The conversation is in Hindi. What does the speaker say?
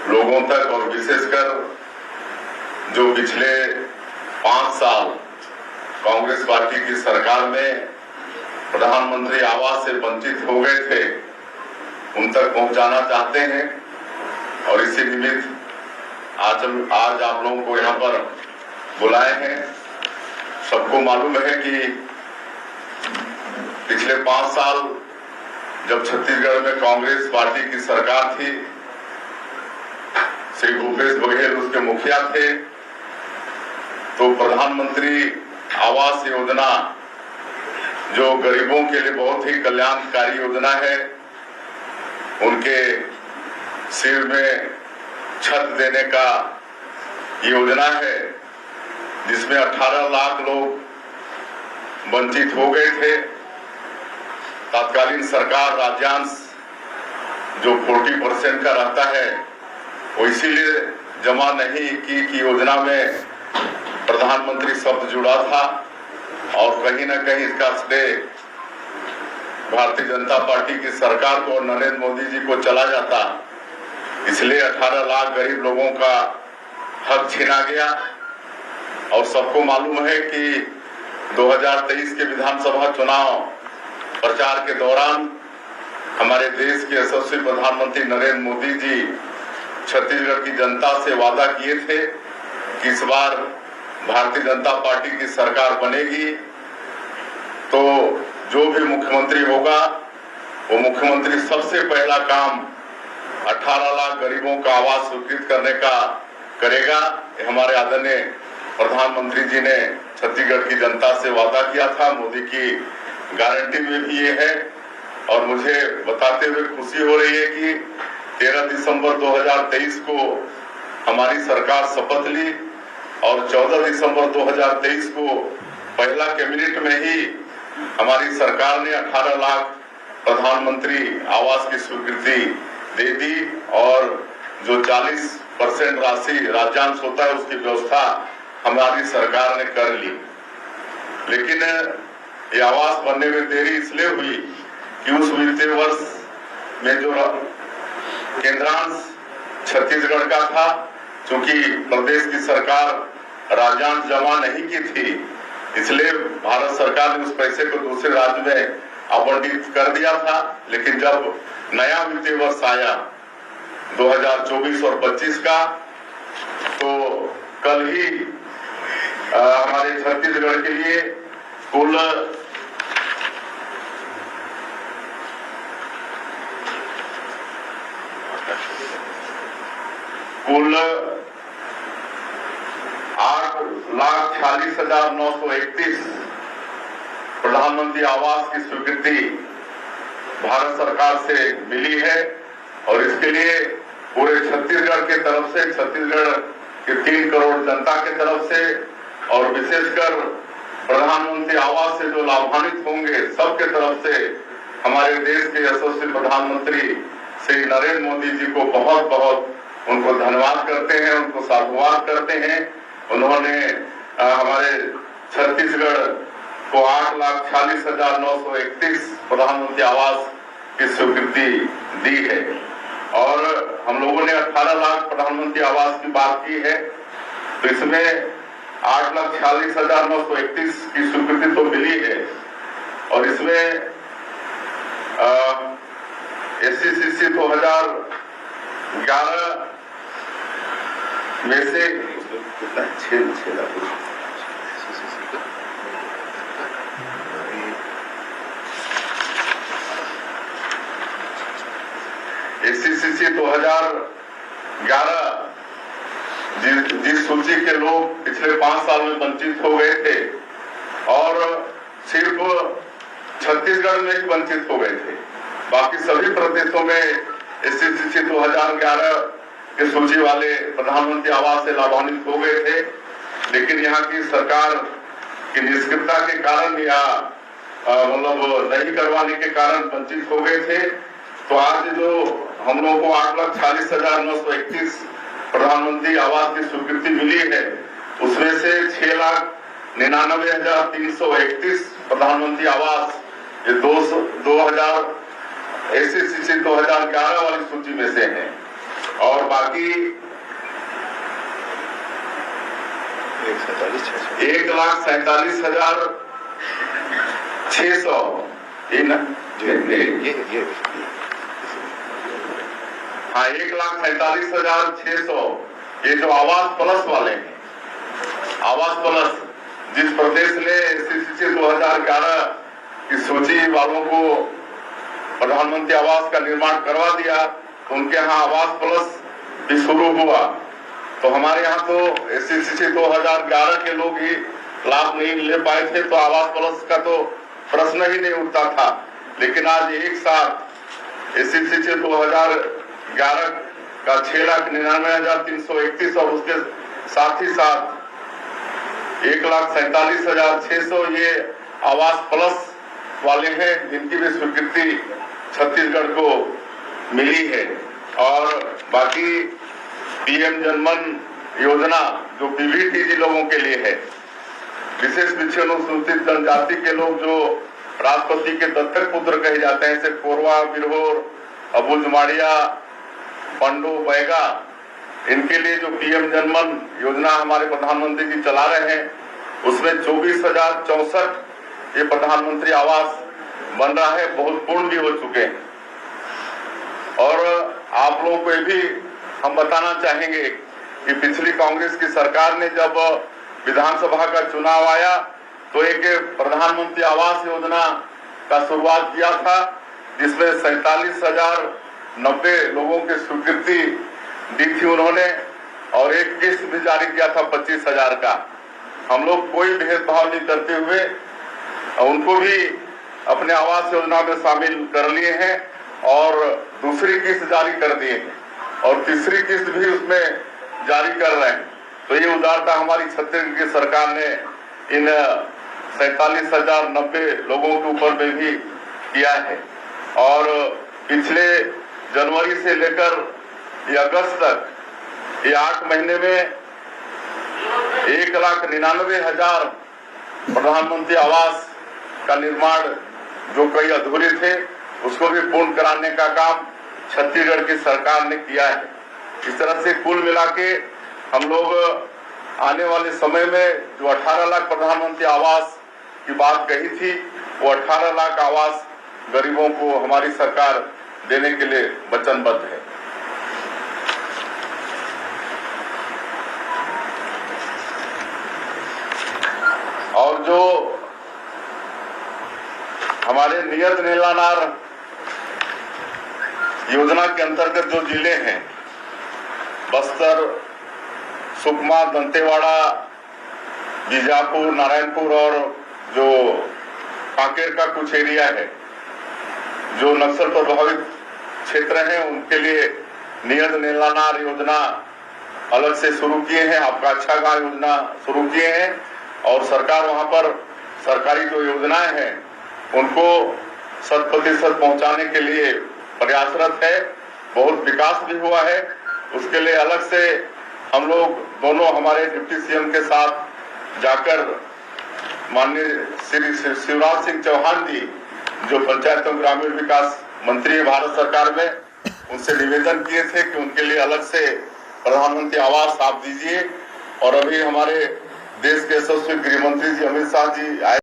लोगों तक और विशेषकर जो पिछले 5 साल कांग्रेस पार्टी की सरकार में प्रधानमंत्री आवास से वंचित हो गए थे, उन तक पहुंचाना चाहते हैं। और इसी निमित्त आज आप लोगों को यहाँ पर बुलाए हैं। सबको मालूम है कि पिछले 5 साल जब छत्तीसगढ़ में कांग्रेस पार्टी की सरकार थी, श्री भूपेश बघेल उसके मुखिया थे, तो प्रधानमंत्री आवास योजना जो गरीबों के लिए बहुत ही कल्याणकारी योजना है, उनके सिर में छत देने का योजना है, जिसमें 18 लाख लोग वंचित हो गए थे। तत्कालीन सरकार राज्यांश जो 40% का रहता है वो इसीलिए जमा नहीं की कि योजना में प्रधानमंत्री शब्द जुड़ा था, और कहीं ना कहीं इसका श्रेय भारतीय जनता पार्टी की सरकार को और नरेंद्र मोदी जी को चला जाता। इसलिए 18 लाख गरीब लोगों का हक छीना गया। और सबको मालूम है कि 2023 के विधानसभा चुनाव प्रचार के दौरान हमारे देश के यशस्वी प्रधानमंत्री नरेंद्र मोदी जी छत्तीसगढ़ की जनता से वादा किए थे कि इस बार भारतीय जनता पार्टी की सरकार बनेगी तो जो भी मुख्यमंत्री होगा वो मुख्यमंत्री सबसे पहला काम 18 लाख गरीबों का आवास स्वीकृत करने का करेगा। हमारे आदरणीय प्रधानमंत्री जी ने छत्तीसगढ़ की जनता से वादा किया था। मोदी की गारंटी में भी ये है। और मुझे बताते हुए खुशी हो रही है कि 13 दिसंबर 2023 को हमारी सरकार शपथ ली और 14 दिसंबर 2023 को पहला कैबिनेट में ही हमारी सरकार ने 18 लाख प्रधानमंत्री आवास की स्वीकृति दे दी। और जो 40% राशि राज्यांश होता है उसकी व्यवस्था हमारी सरकार ने कर ली। लेकिन ये आवास बनने में देरी इसलिए हुई कि उस वित्तीय वर्ष में जो केंद्रांश छत्तीसगढ़ का था, चूंकि प्रदेश की सरकार राज्यांश जमा नहीं की थी, इसलिए भारत सरकार ने उस पैसे को दूसरे राज्य में आवंटित कर दिया था। लेकिन जब नया वित्तीय वर्ष आया 2024 और 25 का, तो कल ही हमारे छत्तीसगढ़ के लिए कुल 8,46,931 प्रधानमंत्री आवास की स्वीकृति भारत सरकार से मिली है। और इसके लिए पूरे छत्तीसगढ़ के तरफ से, छत्तीसगढ़ के 3 करोड़ जनता के तरफ से, और विशेषकर प्रधानमंत्री आवास से जो लाभान्वित होंगे सबके तरफ से हमारे देश के यशस्वी प्रधानमंत्री श्री नरेंद्र मोदी जी को बहुत बहुत उनको धन्यवाद करते हैं, उनको साधुवाद करते हैं। उन्होंने हमारे छत्तीसगढ़ को 8,46,931 प्रधानमंत्री आवास की स्वीकृति दी है। और हम लोगों ने 18 लाख प्रधानमंत्री आवास की बात की है, तो इसमें 8,46,931 की स्वीकृति तो मिली है। और इसमें SCCC 2011 में से SCCC 2011 जिस सूची के लोग पिछले 5 साल में वंचित हो गए थे, और सिर्फ छत्तीसगढ़ में ही वंचित हो गए थे, बाकी सभी प्रदेशों में SCCC 2011 के सूची वाले प्रधानमंत्री आवास से लाभान्वित हो गए थे। लेकिन यहाँ की सरकार की निष्क्रियता के कारण या मतलब नहीं करवाने के कारण वंचित हो गए थे। तो आज जो हम लोगों को 8,46,931 प्रधानमंत्री आवास की स्वीकृति मिली है, उसमें से 6,99,331 प्रधानमंत्री आवास ये 2000 SCCC 2011 वाली सूची में से हैं। और और बाकी 1,47,600 ये ना हाँ 1,47,600 ये जो आवास प्लस वाले हैं, आवास प्लस जिस प्रदेश ने SCC 2011 की सूची वालों को प्रधानमंत्री आवास का निर्माण करवा दिया, तो उनके यहाँ आवास प्लस भी शुरू हुआ। तो हमारे यहाँ तो SCC 2011 के लोग ही लाभ नहीं ले पाए थे, तो आवास प्लस का तो प्रश्न ही नहीं उठता था। लेकिन आज एक साथ SCC 2011 का 6,99,331 और उसके साथ ही साथ 1,47,600 ये आवास प्लस वाले हैं, जिनकी भी स्वीकृति छत्तीसगढ़ को मिली है। और बाकी PM जनमन योजना जो PVTG लोगों के लिए है, विशेष पिछड़े अनुसूचित जनजाति के लोग जो राष्ट्रपति के दत्तक पुत्र कहे जाते हैं, जैसे कोरवा, बिरहोर, अबुझमाड़िया, पंडो, बैगा, इनके लिए जो PM जनमन योजना हमारे प्रधानमंत्री जी चला रहे हैं, उसमें 24,064 ये प्रधानमंत्री आवास बन रहा है, बहुत पूर्ण भी हो चुके हैं। और आप लोगों को भी हम बताना चाहेंगे कि पिछली कांग्रेस की सरकार ने जब विधानसभा का चुनाव आया तो एक प्रधानमंत्री आवास योजना का शुरुआत किया था, जिसमें 47,090 लोगों की स्वीकृति दी थी उन्होंने, और एक किस्त भी जारी किया था 25,000 का। हम लोग कोई भेदभाव नहीं करते हुए उनको भी अपने आवास योजना में शामिल कर लिए हैं और दूसरी किस्त जारी कर दिए हैं और तीसरी किस्त भी उसमें जारी कर रहे हैं। तो ये उदारता हमारी छत्तीसगढ़ की सरकार ने इन 47,090 लोगों के ऊपर में भी किया है। और पिछले जनवरी से लेकर ये अगस्त तक ये 8 महीने में 1,99,000 प्रधानमंत्री आवास का निर्माण जो कई अधूरे थे उसको भी पूर्ण कराने का काम छत्तीसगढ़ की सरकार ने किया है। इस तरह से कुल मिला के हम लोग आने वाले समय में जो 18 लाख प्रधानमंत्री आवास की बात कही थी, वो 18 लाख आवास गरीबों को हमारी सरकार देने के लिए वचनबद्ध है। और जो हमारे नियत नीलानार योजना के अंतर्गत जो जिले हैं, बस्तर, सुकमा, दंतेवाड़ा, बीजापुर, नारायणपुर और जो कांकेर का कुछ एरिया है, जो नक्सल प्रभावित क्षेत्र हैं, उनके लिए नियत नीलानार योजना अलग से शुरू किए हैं, आपका अच्छा गांव योजना शुरू किए हैं। और सरकार वहां पर सरकारी जो योजनाएं हैं उनको 100% पहुंचाने के लिए प्रयासरत है। बहुत विकास भी हुआ है, उसके लिए अलग से हम लोग दोनों हमारे डिप्टी CM के साथ जाकर माननीय श्री शिवराज सिंह चौहान जी जो पंचायत एवं ग्रामीण विकास मंत्री है भारत सरकार में, उनसे निवेदन किए थे कि उनके लिए अलग से प्रधानमंत्री आवास आप दीजिए। और अभी हमारे देश के यशस्वी गृह मंत्री जी अमित शाह जी आए।